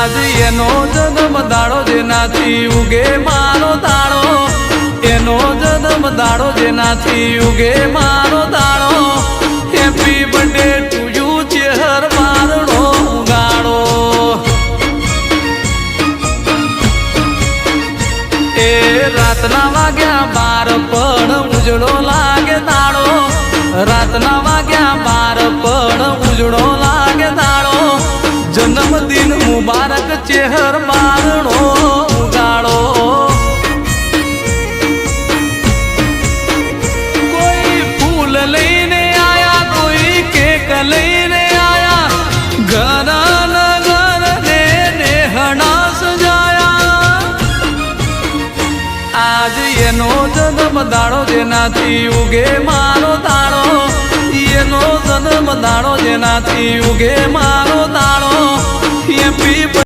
આજ એનો જન્મ દાડો જેનાથી ઉગે મારો દાડો, એનો જન્મ દાડો જેનાથી ઉગે મારો દાડો. Happy birthday to you Chehar મારણો ગાડો. એ રાતના વાગ્યા 12 પણ ઉજળો લાગે દાડો, રાતના વાગ્યા 12 પણ ઉજળો લાગે દાડો. જન્મદિન મુબારક ચેહર મારણો ગાડો. કોઈ ફૂલ લઈને આયા, કોઈ કેક લઈને આયા, ઘર નગર ને નેહણા સજાયા. આજ એનો જન્મ દાડો જેનાથી ઉગે મારો દાડો, એનો જન્મ દાડો જેનાથી ઉગે મારો દાડો.